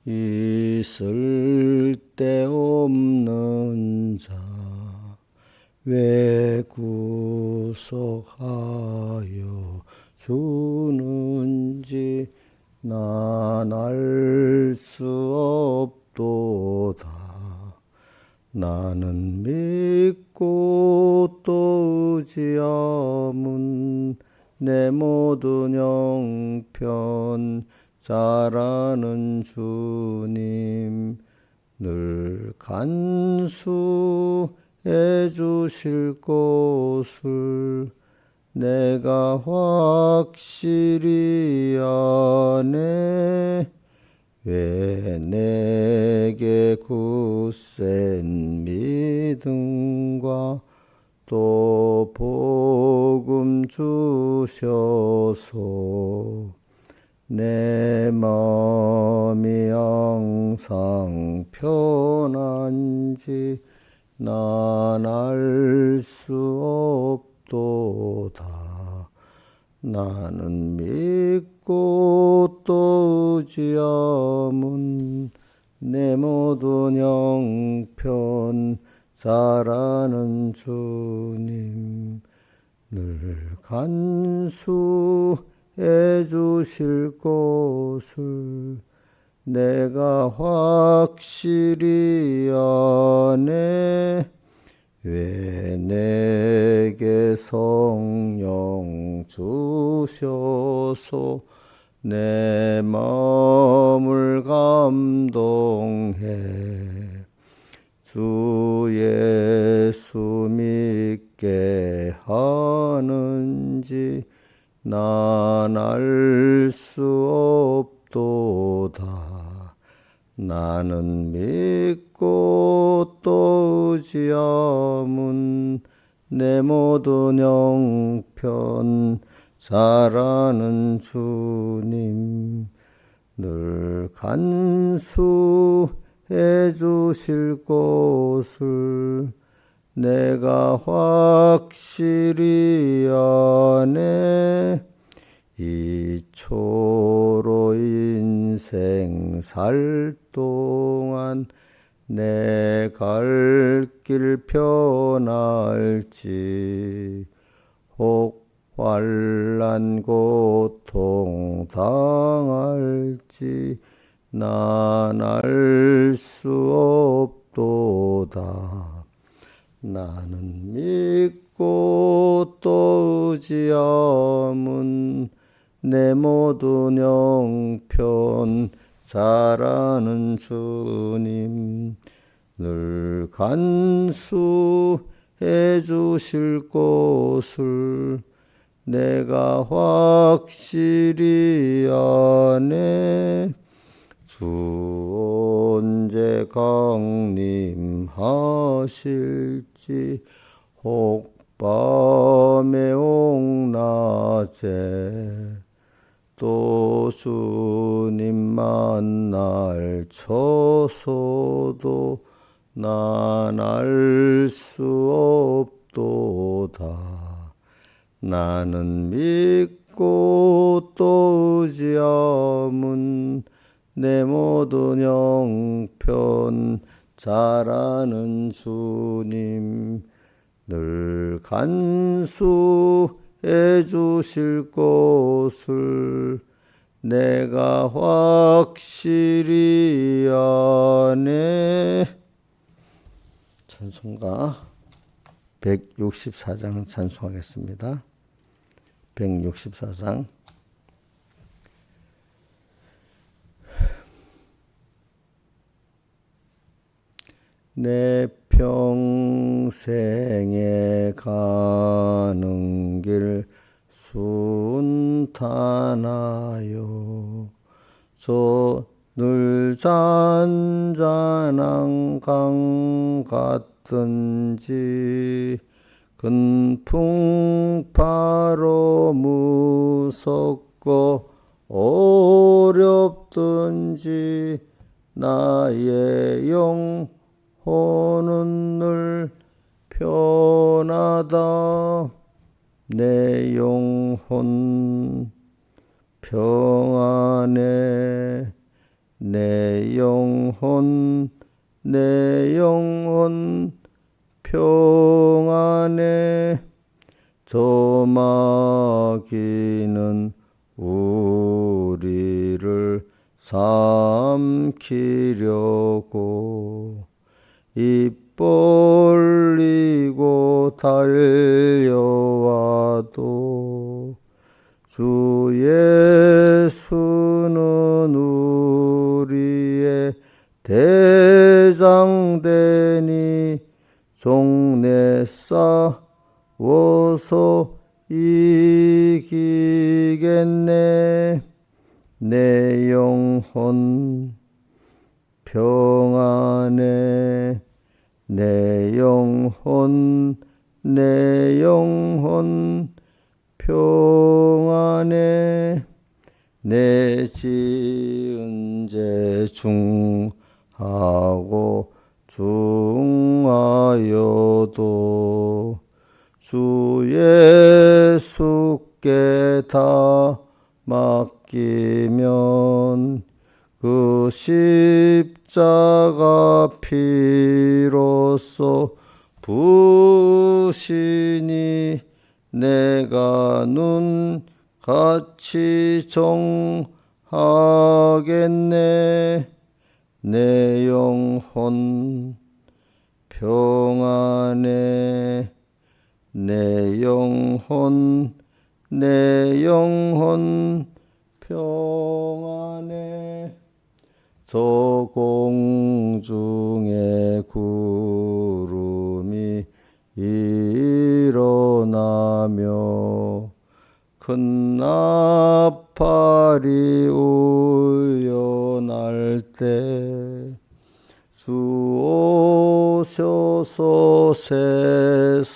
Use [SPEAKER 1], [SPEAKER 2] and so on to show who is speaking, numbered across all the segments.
[SPEAKER 1] 있을 데 없는 자 왜 구속하여 주는지 난 알 수 없도다. 나는 믿고 또 의지함은 내 모든 형편 잘하는 주님 늘 간수해 주실 것을 내가 확실히 아네. 왜 내게 굳센 믿음과 또 복음 주셔서 내 마음이 항상 편한지 난 알 수 없도다. 나는 믿고 또 의지함은 내 모든 형편 잘하는 주님 늘 간수해 주실 것을 내가 확실히 아네. 왜 내게 성령 주셔서 내 마음을 감동해 주 예수 믿게 하는지 난 알 수 없도다. 나는 믿고 또 의지함은 내 모든 형편 잘하는 주님 늘 간수해 주실 것을 내가 확실히 아네. 이초로 인생 살 동안 내 갈 길 편할지 혹 환난 고통 당할지 난 알 수 없도다. 나는 믿고 또 의지함은 내 모든 형편 잘하는 주님 늘 간수해 주실 것을 내가 확실히 아네. 주 언제 강림하실지 혹 밤에 혹 낮에 또 주님 만날 쳐서도 난 알 수 없도다. 나는 믿고 또 의지함은 내 모든 형편 잘하는 주님 늘 간수해 주실 것을 내가 확실히 아네. 찬송가 164장 찬송하겠습니다. 164장 내 평생에 가는 길 순탄하여 저 늘 잔잔한 강 같든지 근풍파로 무섭고 어렵든지 나의 영혼은 늘 편하다. 내 영혼 평안해. 내 영혼 평안에 저마귀는 우리를 삼키려고 입 벌리고 달려와도 주 예수는 우리의 대장되니 종래 싸워서 이기겠네. 내 영혼 평안에 내 영혼 평안에 내 지은 죄 중하고 중하여도 주 예수께 다 맡기면 그 십자가 피로써 부신이 내가 눈같이 정하겠네. 내 영혼 평안에 내 영혼 평안에 저 공중에 구름이 일어나며 큰 나팔이 울려날 때 주 오셔서 세상을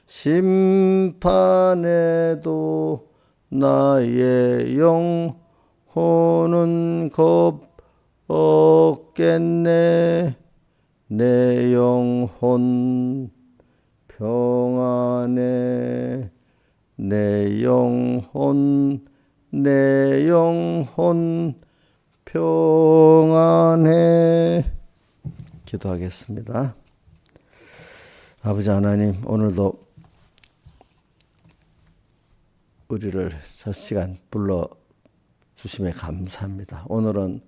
[SPEAKER 1] 심판해도 나의 영혼은 겁 없겠네. 내 영혼 평안에 내 영혼 평안에. 기도하겠습니다. 아버지 하나님, 오늘도 우리를 저 시간 불러주심에 감사합니다. 오늘은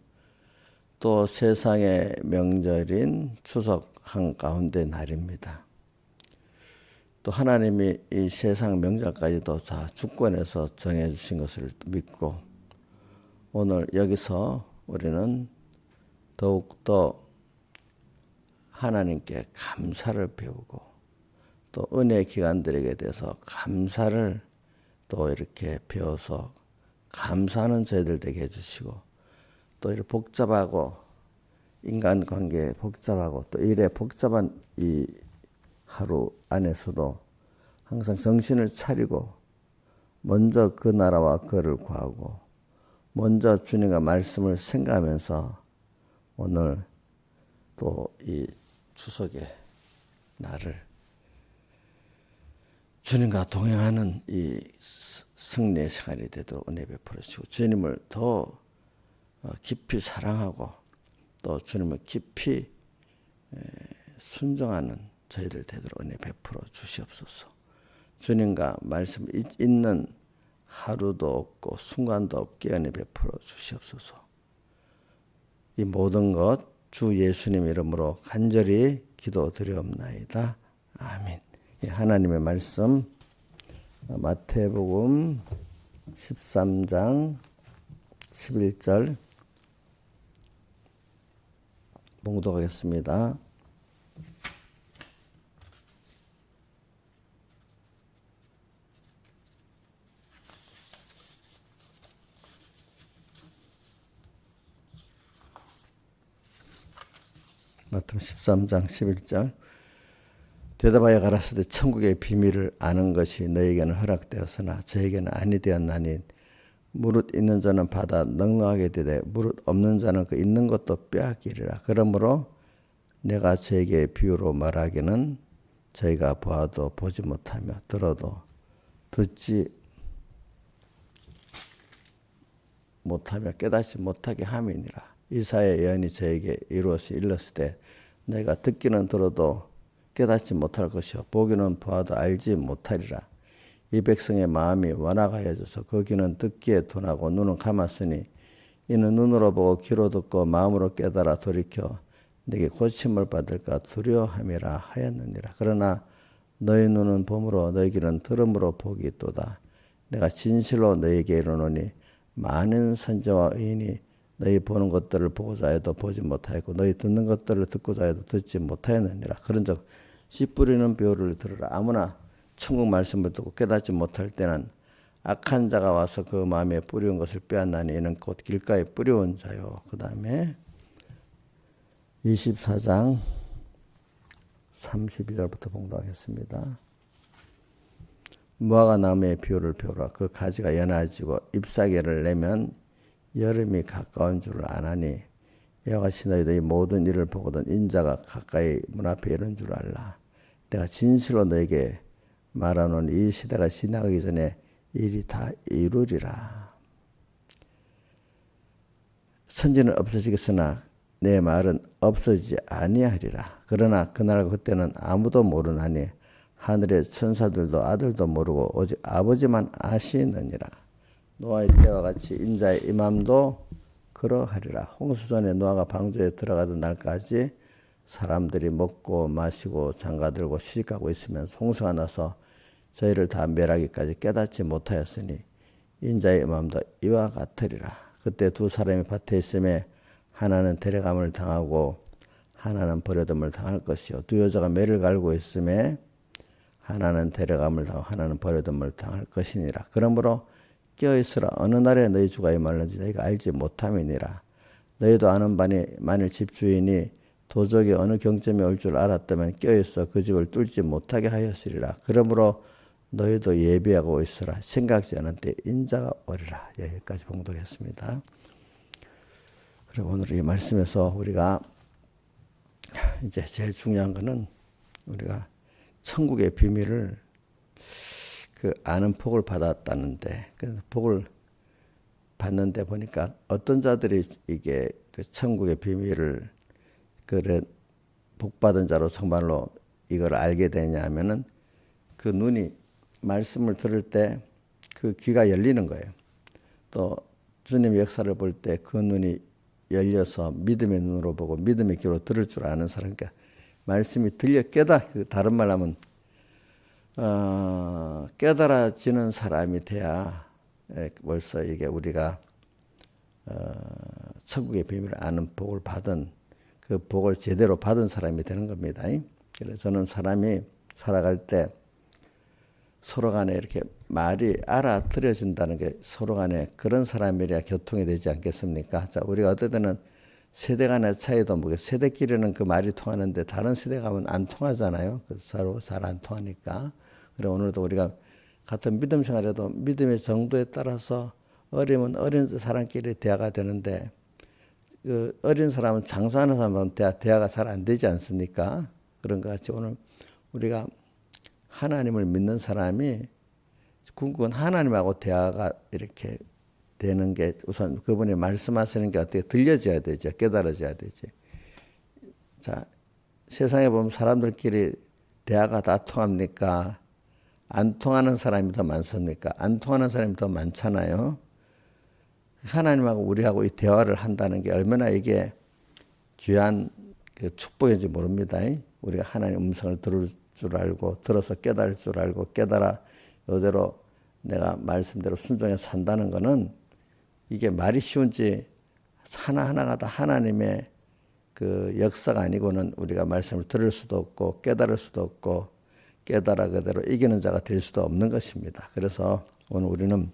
[SPEAKER 1] 또 세상의 명절인 추석 한가운데 날입니다. 또 하나님이 이 세상 명절까지도 다 주권에서 정해주신 것을 믿고 오늘 여기서 우리는 더욱더 하나님께 감사를 배우고 또 은혜 기관들에게 대해서 감사를 또 이렇게 배워서 감사하는 저희들 되게 해주시고 또 이렇게 복잡하고 인간관계 복잡하고 또 일에 복잡한 이 하루 안에서도 항상 정신을 차리고 먼저 그 나라와 그를 구하고 먼저 주님과 말씀을 생각하면서 오늘 또 이 추석의 날을 주님과 동행하는 이 승리의 시간이 되도록 은혜 베풀어 주시고 주님을 더 깊이 사랑하고 또 주님을 깊이 순종하는 저희들 되도록 은혜 베풀어 주시옵소서. 주님과 말씀 있는 하루도 없고 순간도 없게 은혜 베풀어 주시옵소서. 이 모든 것 주 예수님 이름으로 간절히 기도드리옵나이다. 아멘. 하나님의 말씀 마태복음 13장 11절 봉독하겠습니다. 마태복음 13장 11절 대답하여 가라사대 천국의 비밀을 아는 것이 너에게는 허락되었으나 저에게는 아니 되었나니 무릇 있는 자는 받아 넉넉하게 되되 무릇 없는 자는 그 있는 것도 빼앗기리라. 그러므로 내가 저에게 비유로 말하기는 저희가 보아도 보지 못하며 들어도 듣지 못하며 깨닫지 못하게 함이니라. 이사야 예언이 저에게 이루어서 일렀을 때 내가 듣기는 들어도 깨닫지 못할 것이요 보기는 보아도 알지 못하리라. 이 백성의 마음이 완악하여져서 그 귀는 듣기에 둔하고 눈은 감았으니 이는 눈으로 보고 귀로 듣고 마음으로 깨달아 돌이켜 내게 고침을 받을까 두려워함이라 하였느니라. 그러나 너희 눈은 봄으로 너희 귀는 들음으로 복이 있도다. 내가 진실로 너희에게 이르노니 많은 선지자와 의인이 너희 보는 것들을 보고자 해도 보지 못하였고 너희 듣는 것들을 듣고자 해도 듣지 못하였느니라. 그런즉 씨 뿌리는 비유를 들으라. 아무나 천국 말씀을 듣고 깨닫지 못할 때는 악한 자가 와서 그 마음에 뿌리운 것을 빼앗나니 이는 곧 길가에 뿌려온 자요. 그 다음에 24장 32절부터 봉독하겠습니다. 무화과 나무의 비유를 배우라. 그 가지가 연해지고 잎사귀를 내면 여름이 가까운 줄을 아나니 이와 같이 너희들이 모든 일을 보거든 인자가 가까이 문 앞에 이른 줄 알라. 내가 진실로 너에게 말하노니 이 시대가 지나가기 전에 일이 다 이루리라. 선지는 없어지겠으나 내 말은 없어지지 아니하리라. 그러나 그날 그때는 아무도 모르나니 하늘의 천사들도 아들도 모르고 오직 아버지만 아시느니라. 노아의 때와 같이 인자의 임함도 그러하리라. 홍수전에 노아가 방주에 들어가던 날까지 사람들이 먹고 마시고 장가들고 시집가고 있으면 홍수가 나서 저희를 다 멸하기까지 깨닫지 못하였으니 인자의 임함도 이와 같으리라. 그때 두 사람이 밭에 있음에 하나는 데려감을 당하고 하나는 버려둠을 당할 것이요 두 여자가 매를 갈고 있음에 하나는 데려감을 당하고 하나는 버려둠을 당할 것이니라. 그러므로 깨어있으라. 어느 날에 너희 주가 임할는지 너희가 알지 못함이니라. 너희도 아는 바니 만일 집주인이 도적이 어느 경점에 올 줄 알았다면 깨어있어 그 집을 뚫지 못하게 하였으리라. 그러므로 너희도 예비하고 있으라. 생각지 않은 때 인자가 오리라. 여기까지 봉독했습니다. 그리고 오늘 이 말씀에서 우리가 이제 제일 중요한 거는 우리가 천국의 비밀을 그 아는 복을 받았다는데 그 복을 받는데 보니까 어떤 자들이 이게 그 천국의 비밀을 그래 복 받은 자로 정말로 이걸 알게 되냐 하면은 그 눈이 말씀을 들을 때 그 귀가 열리는 거예요. 또 주님의 역사를 볼 때 그 눈이 열려서 믿음의 눈으로 보고 믿음의 귀로 들을 줄 아는 사람, 그러니까 말씀이 들려 다른 말로 하면 깨달아지는 사람이 돼야 벌써 이게 우리가 천국의 비밀을 아는 복을 받은 그 복을 제대로 받은 사람이 되는 겁니다. 그래서 저는 사람이 살아갈 때 서로 간에 이렇게 말이 알아들어진다는 게 서로 간에 그런 사람이라 교통이 되지 않겠습니까? 자, 우리가 어떨 때는 세대 간의 차이도 뭐 세대끼리는 그 말이 통하는데 다른 세대 가면 안 통하잖아요. 서로 잘 안 통하니까. 그래 오늘도 우리가 같은 믿음 생활에도 믿음의 정도에 따라서 어리면 어린 사람끼리 대화가 되는데 그 어린 사람은 장사하는 사람은 대화가 잘 안 되지 않습니까? 그런 것 같이 오늘 우리가 하나님을 믿는 사람이 궁극은 하나님하고 대화가 이렇게 되는 게 우선 그분이 말씀하시는 게 어떻게 들려져야 되죠. 깨달아져야 되지. 자, 세상에 보면 사람들끼리 대화가 다 통합니까? 안 통하는 사람이 더 많습니까? 안 통하는 사람이 더 많잖아요. 하나님하고 우리하고 이 대화를 한다는 게 얼마나 이게 귀한 그 축복인지 모릅니다. 우리가 하나님의 음성을 들을 줄 알고 들어서 깨달을 줄 알고 깨달아 이대로 내가 말씀대로 순종해서 산다는 거는 이게 말이 쉬운지 하나하나가 다 하나님의 그 역사가 아니고는 우리가 말씀을 들을 수도 없고 깨달을 수도 없고 깨달아 그대로 이기는 자가 될 수도 없는 것입니다. 그래서 오늘 우리는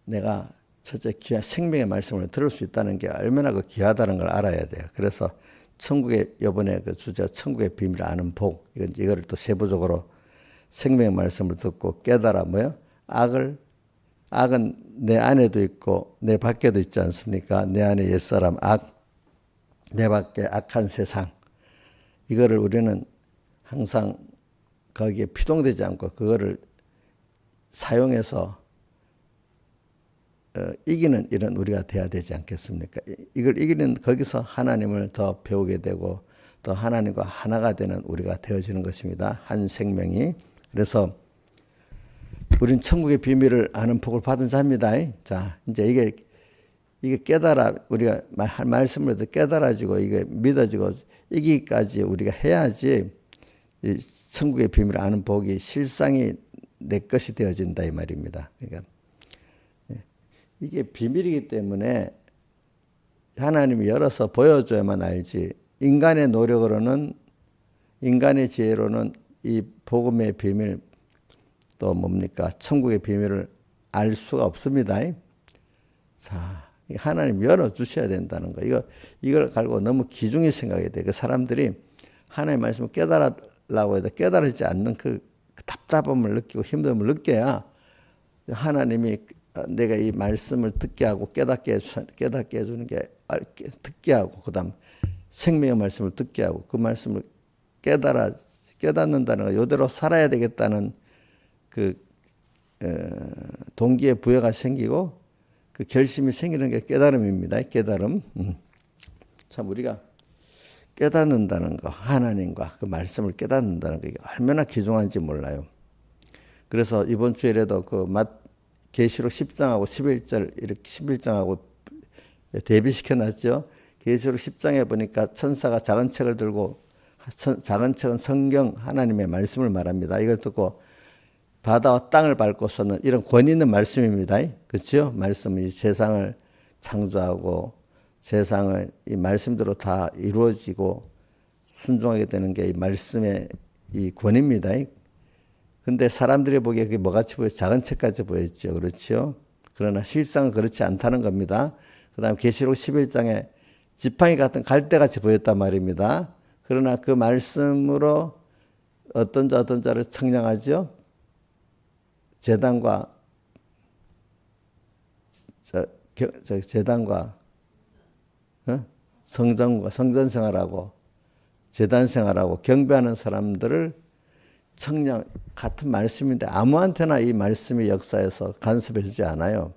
[SPEAKER 1] 내가 첫째 귀한 생명의 말씀을 들을 수 있다는 게 얼마나 그 귀하다는 걸 알아야 돼요. 그래서 천국의 이번에 그 주제가 천국의 비밀을 아는 복 이거를 또 세부적으로 생명의 말씀을 듣고 깨달아 악은 내 안에도 있고 내 밖에도 있지 않습니까? 내 안에 옛사람 내 밖에 악한 세상 이거를 우리는 항상 거기에 피동되지 않고 그거를 사용해서 이기는 일은 우리가 돼야 되지 않겠습니까? 이걸 이기는 거기서 하나님을 더 배우게 되고 또 하나님과 하나가 되는 우리가 되어지는 것입니다. 한 생명이. 그래서 우린 천국의 비밀을 아는 복을 받은 자입니다. 자, 이제 이게 우리가 말씀을 듣고 깨달아지고 이게 믿어지고 이기까지 우리가 해야지 이 천국의 비밀을 아는 복이 실상이 내 것이 되어진다 이 말입니다. 그러니까 이게 비밀이기 때문에 하나님이 열어서 보여줘야만 알지, 인간의 노력으로는, 인간의 지혜로는 이 복음의 비밀, 또 뭡니까, 천국의 비밀을 알 수가 없습니다. 자, 하나님 열어주셔야 된다는 거. 이걸 가지고 너무 기중히 생각해야 돼. 그 사람들이 하나님의 말씀을 깨달으려고 해도 깨달지 않는 그 답답함을 느끼고 힘듦을 느껴야 하나님이 내가 이 말씀을 듣게 하고 깨닫게 해주는 게, 듣게 하고 그다음 생명의 말씀을 듣게 하고 그 말씀을 깨닫는다는 거, 이대로 살아야 되겠다는 그 동기의 부여가 생기고 그 결심이 생기는 게 깨달음입니다. 깨달음. 참 우리가 깨닫는다는 거, 하나님과 그 말씀을 깨닫는다는 게 얼마나 귀중한지 몰라요. 그래서 이번 주일에도 그 계시록 10장하고 11절 이렇게 11장하고 대비시켜놨죠. 계시록 10장에 보니까 천사가 작은 책을 들고, 작은 책은 성경 하나님의 말씀을 말합니다. 이걸 듣고 바다와 땅을 밟고서는, 이런 권위 있는 말씀입니다. 그렇죠? 말씀이 세상을 창조하고 세상을 이 말씀대로 다 이루어지고 순종하게 되는 게 이 말씀의 이 권위입니다. 근데 사람들이 보기에 그게 뭐같이 보여? 작은 책까지 보였죠. 그렇죠? 그러나 실상은 그렇지 않다는 겁니다. 그 다음 계시록 11장에 지팡이 같은 갈대같이 보였단 말입니다. 그러나 그 말씀으로 어떤 자를 청량하죠? 재단과 성전 생활하고 재단 생활하고 경배하는 사람들을 청량, 같은 말씀인데 아무한테나 이 말씀이 역사에서 간섭해 주지 않아요.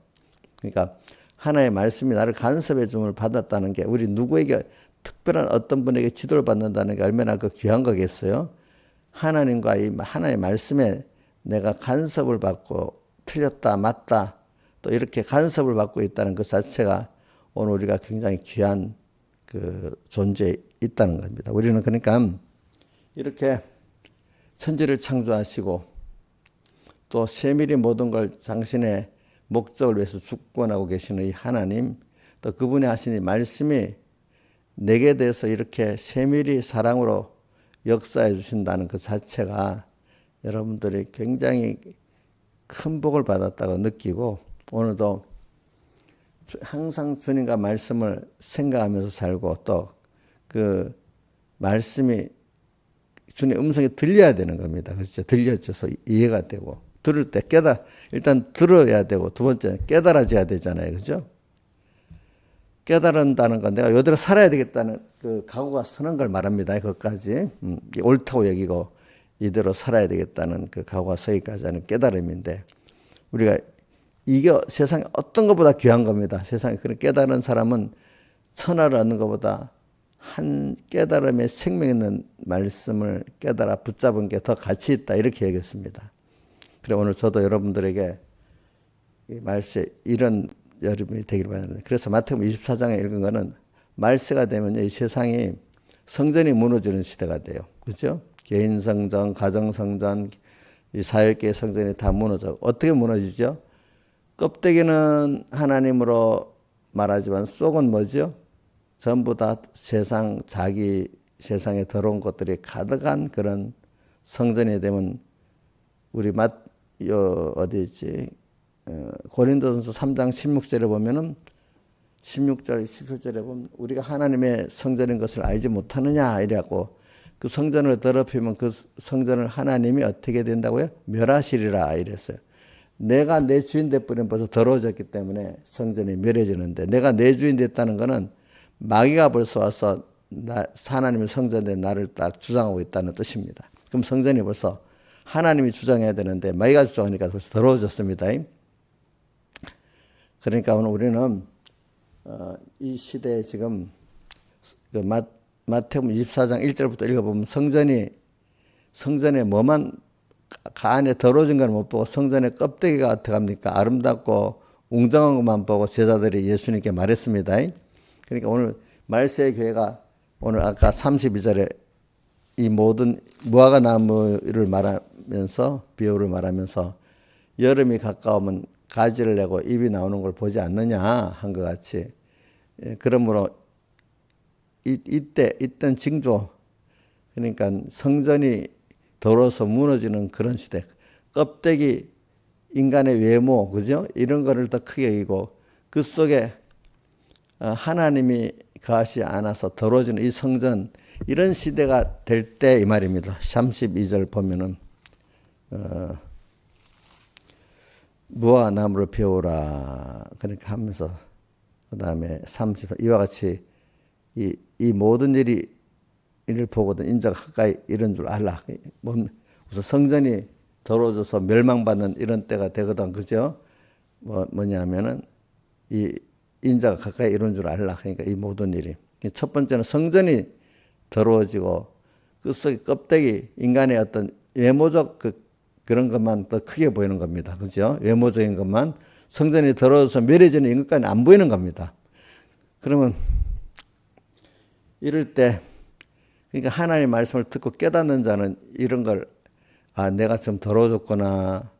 [SPEAKER 1] 그러니까 하나의 말씀이 나를 간섭해 줌을 받았다는 게, 우리 누구에게 특별한 어떤 분에게 지도를 받는다는 게 얼마나 그 귀한 거겠어요. 하나님과 이 하나의 말씀에 내가 간섭을 받고 틀렸다 맞다 또 이렇게 간섭을 받고 있다는 것 자체가 오늘 우리가 굉장히 귀한 그 존재에 있다는 겁니다. 우리는 그러니까 이렇게 천지를 창조하시고 또 세밀히 모든 걸 당신의 목적을 위해서 주권하고 계시는 이 하나님, 또 그분이 하신 이 말씀이 내게 대해서 이렇게 세밀히 사랑으로 역사해 주신다는 그 자체가 여러분들이 굉장히 큰 복을 받았다고 느끼고, 오늘도 항상 주님과 말씀을 생각하면서 살고 또 그 말씀이 주님의 음성이 들려야 되는 겁니다. 그렇죠? 들려져서 이해가 되고, 들을 때 일단 들어야 되고, 두 번째 깨달아져야 되잖아요. 그죠? 깨달은다는 건 내가 이대로 살아야 되겠다는 그 각오가 서는 걸 말합니다. 그것까지. 옳다고 여기고 이대로 살아야 되겠다는 그 각오가 서기까지 하는 깨달음인데, 우리가 이게 세상에 어떤 것보다 귀한 겁니다. 세상에 그런 깨달은 사람은 천하를 얻는 것보다 한 깨달음의 생명 있는 말씀을 깨달아 붙잡은 게 더 가치 있다, 이렇게 얘기했습니다. 그래 오늘 저도 여러분들에게 이 말세 이런 여름이 되기를 바랍니다. 그래서 마태복음 24장에 읽은 거는 말세가 되면 이 세상이 성전이 무너지는 시대가 돼요. 그렇죠? 개인 성전, 가정 성전, 이 사회계 성전이 다 무너져. 어떻게 무너지죠? 껍데기는 하나님으로 말하지만 속은 뭐죠? 전부 다 자기 세상에 더러운 것들이 가득한 그런 성전이 되면, 우리 어디지? 고린도전서 3장 16절에 보면은 16절, 17절에 보면 우리가 하나님의 성전인 것을 알지 못하느냐 이래갖고, 그 성전을 더럽히면 그 성전을 하나님이 어떻게 된다고요? 멸하시리라 이랬어요. 내가 내 주인 돼버리면 벌써 더러워졌기 때문에 성전이 멸해지는데, 내가 내 주인 됐다는 것은 마귀가 벌써 와서 하나님의 성전에 나를 딱 주장하고 있다는 뜻입니다. 그럼 성전이 벌써 하나님이 주장해야 되는데 마귀가 주장하니까 벌써 더러워졌습니다. 그러니까 오늘 우리는 이 시대에 지금 그 마태복음 24장 1절부터 읽어보면 성전에 뭐만 안에 더러워진 걸 못 보고 성전의 껍데기가 어떻게 합니까? 아름답고 웅장한 것만 보고 제자들이 예수님께 말했습니다. 그러니까 오늘 말세의 교회가 오늘 아까 32절에 이 모든 무화과 나무를 말하면서 비유를 말하면서 여름이 가까우면 가지를 내고 잎이 나오는 걸 보지 않느냐 한 것 같이, 그러므로 이때는 징조, 그러니까 성전이 더러워서 무너지는 그런 시대, 껍데기 인간의 외모, 그죠? 이런 거를 더 크게 여기고 그 속에 하나님이 거하지 않아서 더러워지는 이 성전, 이런 시대가 될 때 이 말입니다. 32절 보면은 무화과 나무를 피우라 그러니까 하면서 그 다음에 30 이와 같이 이 모든 일을 보거든 인자가 가까이 이런 줄 알라. 우선 성전이 더러워져서 멸망받는 이런 때가 되거든, 그죠? 뭐냐면은 이 인자가 가까이 이런 줄 알라. 그러니까 이 모든 일이, 첫 번째는 성전이 더러워지고 그 속에 껍데기, 인간의 어떤 외모적 그런 것만 더 크게 보이는 겁니다, 그죠? 외모적인 것만, 성전이 더러워서 멸해지는 인간까지 안 보이는 겁니다. 그러면 이럴 때, 그러니까 하나님의 말씀을 듣고 깨닫는 자는 이런 걸, 내가 좀 더러워졌구나,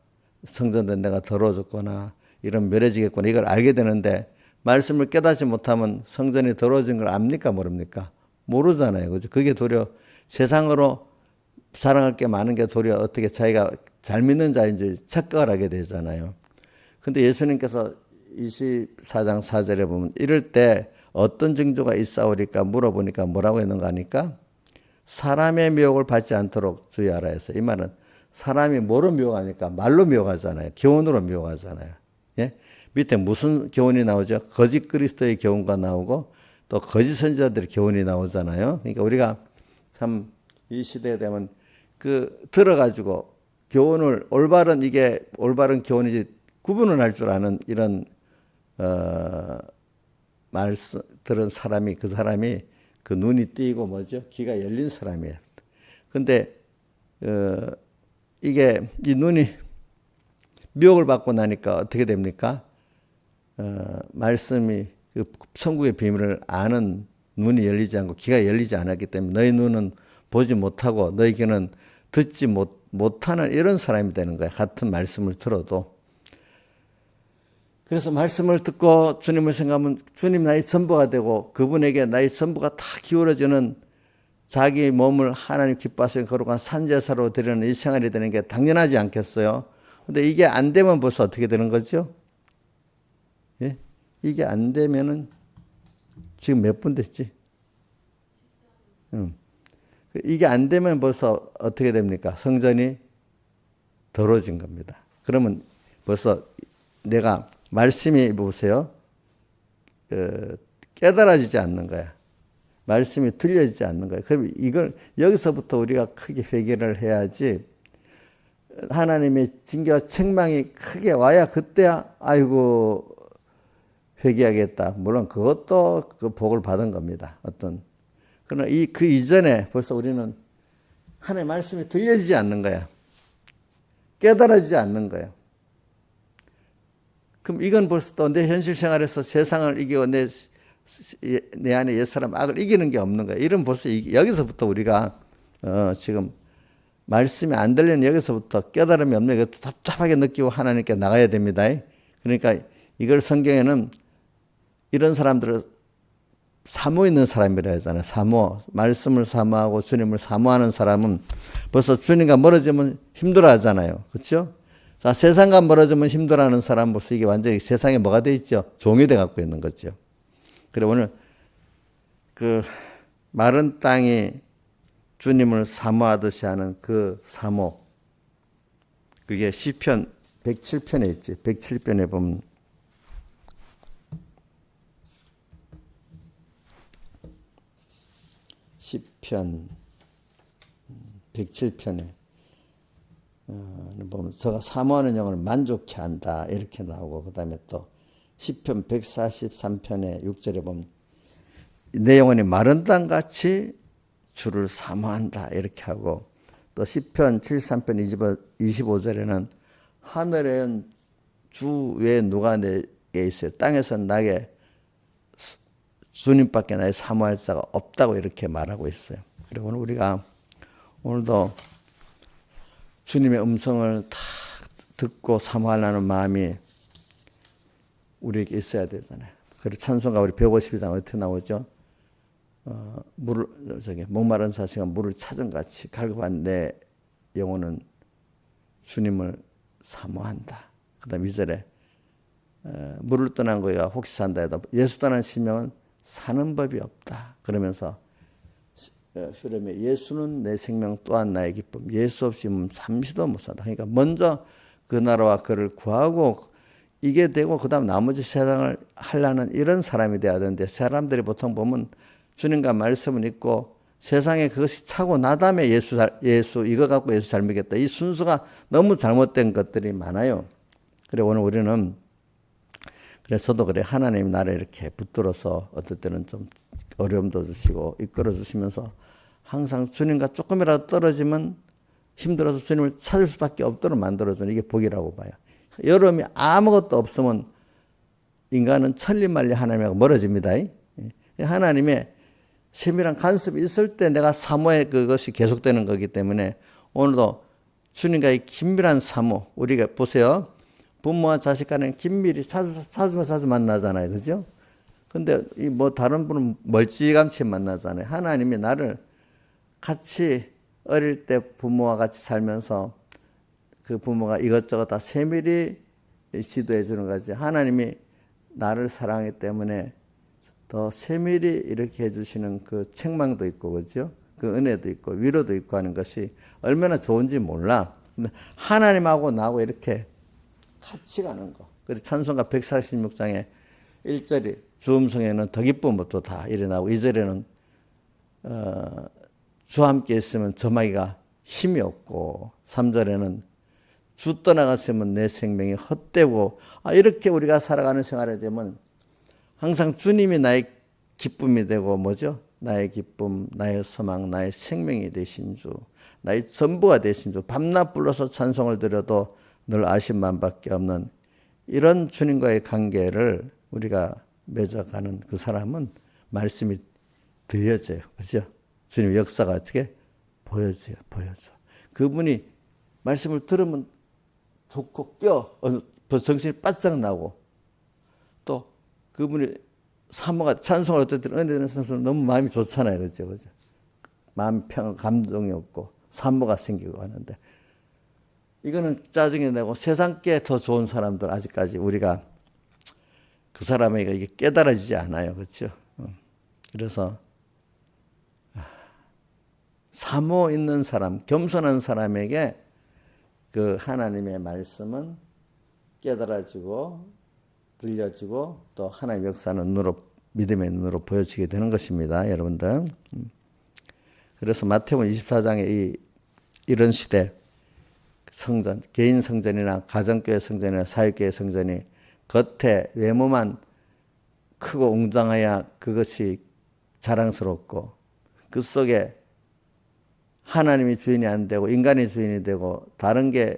[SPEAKER 1] 성전된 내가 더러워졌구나, 이런 멸해지겠구나, 이걸 알게 되는데, 말씀을 깨닫지 못하면 성전이 더러워진 걸 압니까, 모릅니까? 모르잖아요, 그죠? 그게 도리어 세상으로 사랑할 게 많은 게 도리어 어떻게 자기가 잘 믿는 자인지 착각을 하게 되잖아요. 근데 예수님께서 24장 4절에 보면 이럴 때 어떤 징조가 있사오리까 물어보니까 뭐라고 했는가 하니까 사람의 미혹을 받지 않도록 주의하라 해서, 이 말은 사람이 뭐로 미혹하니까 말로 미혹하잖아요. 교훈으로 미혹하잖아요. 예? 밑에 무슨 교훈이 나오죠? 거짓 그리스도의 교훈과 나오고 또 거짓 선지자들의 교훈이 나오잖아요. 그러니까 우리가 참 이 시대에 되면 들어가지고 교훈을 이게 올바른 교훈인지 구분을 할 줄 아는 이런 말씀 들은 사람이, 그 사람이 그 눈이 띄고 뭐죠? 귀가 열린 사람이에요. 근데 이게 이 눈이 미혹을 받고 나니까 어떻게 됩니까? 말씀이 그 천국의 비밀을 아는 눈이 열리지 않고 귀가 열리지 않았기 때문에 너희 눈은 보지 못하고 너희 귀는 듣지 못하는 이런 사람이 되는 거야, 같은 말씀을 들어도. 그래서 말씀을 듣고 주님을 생각하면 주님 나의 전부가 되고 그분에게 나의 전부가 다 기울어지는, 자기 몸을 하나님 기뻐하시는 거룩한 산제사로 드리는 이 생활이 되는 게 당연하지 않겠어요? 근데 이게 안 되면 벌써 어떻게 되는 거죠? 예? 이게 안 되면은 지금 몇 분 됐지? 이게 안 되면 벌써 어떻게 됩니까? 성전이 더러워진 겁니다. 그러면 벌써 내가 말씀이 보세요. 깨달아지지 않는 거야. 말씀이 들려지지 않는 거야. 그럼 이걸 여기서부터 우리가 크게 회개를 해야지, 하나님의 징계와 책망이 크게 와야 그때야 아이고 회개하겠다. 물론 그것도 그 복을 받은 겁니다. 그러나 그 이전에 벌써 우리는 하나님의 말씀이 들려지지 않는 거야. 깨달아지지 않는 거야. 그럼 이건 벌써 또 내 현실 생활에서 세상을 이기고 내 안에 옛사람 악을 이기는 게 없는 거야. 이런 벌써 여기서부터 우리가 지금 말씀이 안 들리는 여기서부터 깨달음이 없는 게 답답하게 느끼고 하나님께 나가야 됩니다. 그러니까 이걸 성경에는 이런 사람들을 사모 있는 사람이라 하잖아요. 사모, 말씀을 사모하고 주님을 사모하는 사람은 벌써 주님과 멀어지면 힘들어 하잖아요. 그렇죠? 자, 세상과 멀어지면 힘들어하는 사람 벌써 이게 완전히 세상에 뭐가 돼 있죠? 종이 돼 갖고 있는 거죠. 그래 오늘 그 마른 땅이 주님을 사모하듯이 하는 그 사모, 그게 시편 107편에 있지. 107편에 보면 시편 107편에 보면 저가 사모하는 영을 만족케 한다 이렇게 나오고, 그 다음에 또 시편 143편의 6절에 보면 내 영혼이 마른 땅같이 주를 사모한다 이렇게 하고, 또 시편 73편 25절에는 하늘에는 주 외에 누가 내게 있어요. 땅에서는 나게 주님밖에 나의 사모할 자가 없다고 이렇게 말하고 있어요. 그리고 우리가 오늘도 주님의 음성을 다 듣고 사모하려는 마음이 우리에게 있어야 되잖아요. 그리고 찬송가 우리 152장 어떻게 나오죠? 목마른 사시가 물을 찾은 같이 갈급한 내 영혼은 주님을 사모한다. 그 다음 2절에 물을 떠난 거가 혹시 산다 해도 예수 떠난 심령은 사는 법이 없다. 그러면서 수렴에 예수는 내 생명 또한 나의 기쁨. 예수 없이는 잠시도 못 산다. 그러니까 먼저 그 나라와 그를 구하고 이게 되고 그 다음 나머지 세상을 하려는 이런 사람이 돼야 되는데, 사람들이 보통 보면 주님과 말씀은 있고 세상에 그것이 차고 나 다음에 예수 이거 갖고 예수 잘 믿겠다. 이 순서가 너무 잘못된 것들이 많아요. 그래 오늘 우리는 그래서도 그래 하나님 나를 이렇게 붙들어서 어떨 때는 좀 어려움도 주시고 이끌어 주시면서 항상 주님과 조금이라도 떨어지면 힘들어서 주님을 찾을 수밖에 없도록 만들어주는 이게 복이라고 봐요. 여름이 아무것도 없으면 인간은 천리말리 하나님하고 멀어집니다. 하나님의 세밀한 간섭이 있을 때 내가 사모의 그것이 계속되는 거기 때문에 오늘도 주님과의 긴밀한 사모, 우리가 보세요. 부모와 자식 간에 긴밀히 자주 만나잖아요. 그죠? 근데 뭐 다른 분은 멀찌감치 만나잖아요. 하나님이 나를 같이 어릴 때 부모와 같이 살면서 그 부모가 이것저것 다 세밀히 지도해 주는 거지. 하나님이 나를 사랑하기 때문에 더 세밀히 이렇게 해주시는 그 책망도 있고, 그죠? 그 은혜도 있고, 위로도 있고 하는 것이 얼마나 좋은지 몰라. 근데 하나님하고 나하고 이렇게 같이 가는 거. 그래서 찬송가 146장에 1절이 주 음성에는 더 기쁨부터 다 일어나고, 2절에는 주와 함께 있으면 점하기가 힘이 없고, 3절에는 주 떠나갔으면 내 생명이 헛되고, 이렇게 우리가 살아가는 생활에 되면 항상 주님이 나의 기쁨이 되고 뭐죠? 나의 기쁨, 나의 소망, 나의 생명이 되신 주, 나의 전부가 되신 주, 밤낮 불러서 찬송을 드려도 늘 아심만밖에 없는 이런 주님과의 관계를 우리가 맺어가는 그 사람은 말씀이 들려져요. 그죠? 주님의 역사가 어떻게 보여져. 그분이 말씀을 들으면 좋고 정신이 바짝 나고, 또 그분이 사모가 찬송을 어떨 때는 은혜 되는 선수는 너무 마음이 좋잖아요. 그죠? 마음 평 감동이 없고 사모가 생기고 하는데, 이거는 짜증이 나고 세상께 더 좋은 사람들 아직까지 우리가 그 사람에게 이게 깨달아지지 않아요. 그렇죠? 그래서 사모 있는 사람, 겸손한 사람에게 그 하나님의 말씀은 깨달아지고 들려지고 또 하나님의 역사는 눈으로, 믿음의 눈으로 보여지게 되는 것입니다. 여러분들. 그래서 마태복음 24장에 이런 시대 성전, 개인 성전이나 가정교회 성전이나 사회교회 성전이 겉에 외모만 크고 웅장해야 그것이 자랑스럽고, 그 속에 하나님이 주인이 안 되고 인간이 주인이 되고 다른 게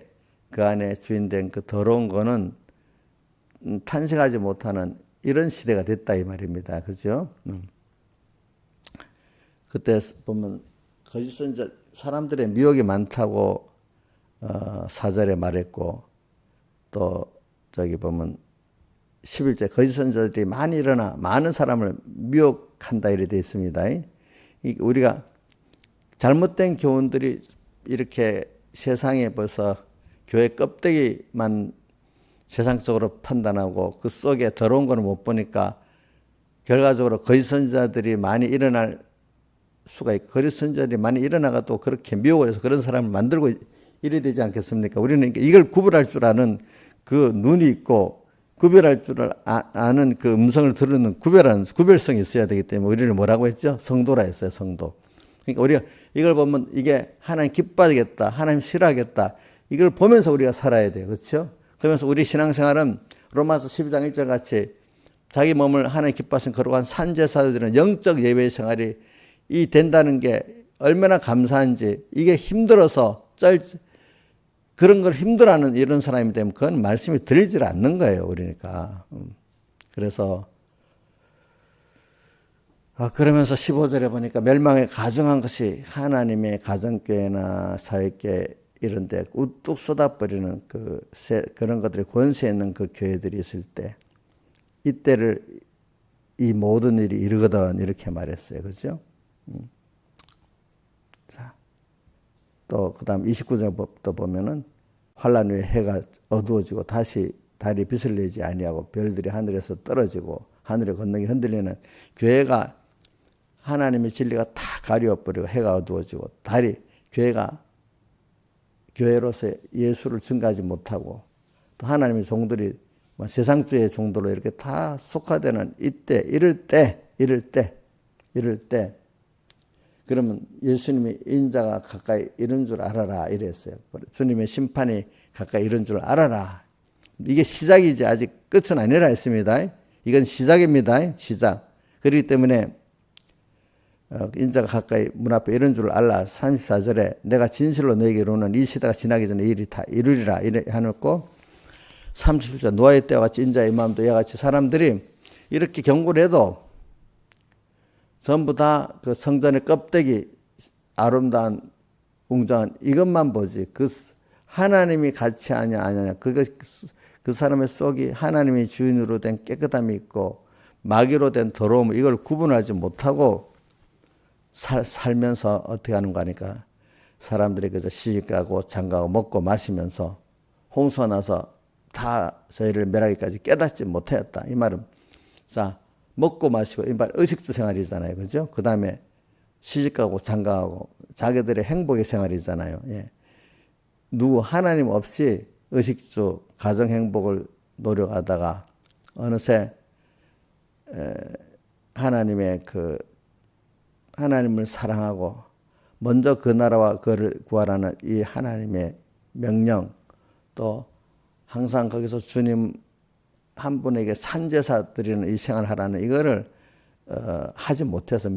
[SPEAKER 1] 그 안에 주인된 그 더러운 거는 탄생하지 못하는 이런 시대가 됐다 이 말입니다. 그죠? 그때 보면 거짓 선자 사람들의 미혹이 많다고 4절에 말했고, 또 저기 보면 11절 거짓 선자들이 많이 일어나 많은 사람을 미혹한다 이렇게 되어 있습니다. 우리가 잘못된 교훈들이 이렇게 세상에 벌써 교회 껍데기만 세상적으로 판단하고 그 속에 더러운 거는 못 보니까 결과적으로 거짓 선자들이 많이 일어날 수가 있고, 거짓 선자들이 많이 일어나가 또 그렇게 미혹을 해서 그런 사람을 만들고 이래 되지 않겠습니까? 우리는 이걸 구별할 줄 아는 그 눈이 있고 구별할 줄 아는 그 음성을 들으는 구별성이 있어야 되기 때문에 우리를 뭐라고 했죠? 성도라 했어요. 성도. 그러니까 우리가 이걸 보면 이게 하나님 기뻐하겠다, 하나님 싫어하겠다, 이걸 보면서 우리가 살아야 돼요. 그렇죠? 그러면서 우리 신앙생활은 로마서 12장 1절 같이 자기 몸을 하나님 기뻐하신 거룩한 산제사들은 영적 예배 생활이 이 된다는 게 얼마나 감사한지, 이게 힘들어서 그런 걸 힘들어하는 이런 사람이 되면 그건 말씀이 들리질 않는 거예요, 우리니까. 그래서 그러면서 15절에 보니까 멸망에 가증한 것이 하나님의 가정교회나 사회교회 이런 데 우뚝 쏟아버리는 그런 것들이 권세 있는 그 교회들이 있을 때 이때를 이 모든 일이 이르거든 이렇게 말했어요. 그죠? 자, 또 그다음 29절부터 보면은 환란 후에 해가 어두워지고 다시 달이 빛을 내지 아니하고 별들이 하늘에서 떨어지고 하늘의 권능이 흔들리는 교회가 하나님의 진리가 다 가려버리고 해가 어두워지고 교회로서 예수를 증거하지 못하고 또 하나님의 종들이 세상주의 종들로 이렇게 다 속화되는 이럴 때 그러면 예수님의 인자가 가까이 이른 줄 알아라 이랬어요. 주님의 심판이 가까이 이른 줄 알아라. 이게 시작이지 아직 끝은 아니라 했습니다. 이건 시작입니다. 시작. 그렇기 때문에 인자가 가까이 문 앞에 이른 줄 알라. 34절에 내가 진실로 너에게 이르노니 이 시대가 지나기 전에 이 일이 다 이루리라 이래 해놓고 37절 노아의 때와 같이 인자의 마음도 이와 같이 사람들이 이렇게 경고를 해도 전부 다 그 성전의 껍데기 아름다운 웅장한 이것만 보지 그 하나님이 같이 아냐 그 사람의 속이 하나님의 주인으로 된 깨끗함이 있고 마귀로 된 더러움 이걸 구분하지 못하고 살면서 어떻게 하는 거 하니까 사람들이 그저 시집가고 장가고 먹고 마시면서 홍수가 나서 다 저희를 멸하기까지 깨닫지 못하였다. 이 말은 자 먹고 마시고 이 말 의식주 생활이잖아요. 그죠? 그 다음에 시집가고 장가가고 자기들의 행복의 생활이잖아요. 예. 누구 하나님 없이 의식주 가정 행복을 노력하다가 어느새 하나님을 사랑하고 먼저 그 나라와 그를 구하라는 이 하나님의 명령 또 항상 거기서 주님 한 분에게 산제사 드리는 이 생활을 하라는 이거를 하지 못해서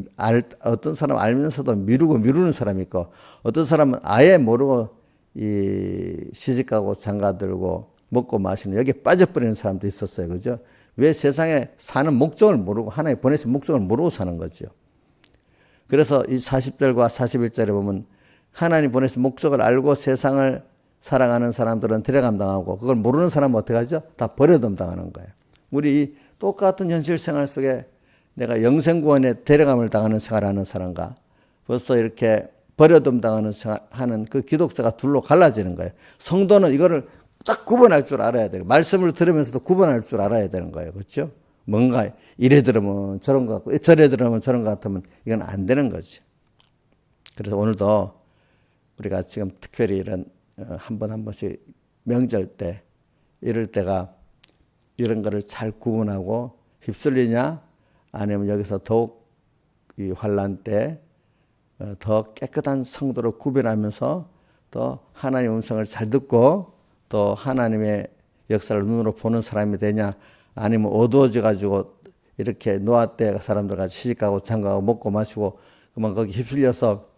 [SPEAKER 1] 어떤 사람은 알면서도 미루는 사람이 있고 어떤 사람은 아예 모르고 이 시집가고 장가들고 먹고 마시는 여기에 빠져버리는 사람도 있었어요. 그죠? 왜 세상에 사는 목적을 모르고 하나님 보내신 목적을 모르고 사는 거죠. 그래서 이 40절과 41절에 보면 하나님 보내신 목적을 알고 세상을 살아가는 사람들은 데려감당하고 그걸 모르는 사람은 어떻게 하죠? 다 버려둠당하는 거예요. 우리 이 똑같은 현실 생활 속에 내가 영생구원에 데려감을 당하는 생활하는 사람과 벌써 이렇게 버려둠당하는 하는 그 기독자가 둘로 갈라지는 거예요. 성도는 이거를 딱 구분할 줄 알아야 돼요. 말씀을 들으면서도 구분할 줄 알아야 되는 거예요. 그렇죠? 뭔가 이래 들으면 저런 것 같고 저래 들으면 저런 것 같으면 이건 안 되는 거죠. 그래서 오늘도 우리가 지금 특별히 이런 한 번씩 명절 때 이럴 때가 이런 거를 잘 구분하고 휩쓸리냐 아니면 여기서 더욱 이 환란 때 더 깨끗한 성도로 구별하면서 또 하나님의 음성을 잘 듣고 또 하나님의 역사를 눈으로 보는 사람이 되냐 아니면 어두워져 가지고 이렇게 노아 때 사람들 같이 시집가고 장가가고 먹고 마시고 그만 거기 휩쓸려서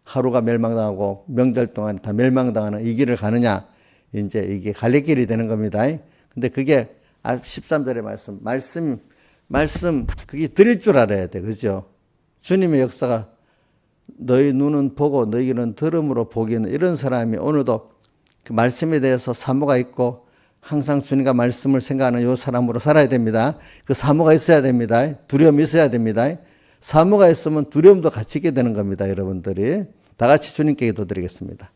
[SPEAKER 1] 하루가 멸망당하고 명절 동안 다 멸망당하는 이 길을 가느냐 이제 이게 갈래길이 되는 겁니다. 근데 그게 13절의 말씀 그게 들릴 줄 알아야 돼. 그죠? 주님의 역사가 너희 눈은 보고 너희 귀는 들음으로 보기는 이런 사람이 오늘도 그 말씀에 대해서 사모가 있고 항상 주님과 말씀을 생각하는 이 사람으로 살아야 됩니다. 그 사모가 있어야 됩니다. 두려움이 있어야 됩니다. 사모가 있으면 두려움도 같이 있게 되는 겁니다. 여러분들이 다 같이 주님께 기도드리겠습니다.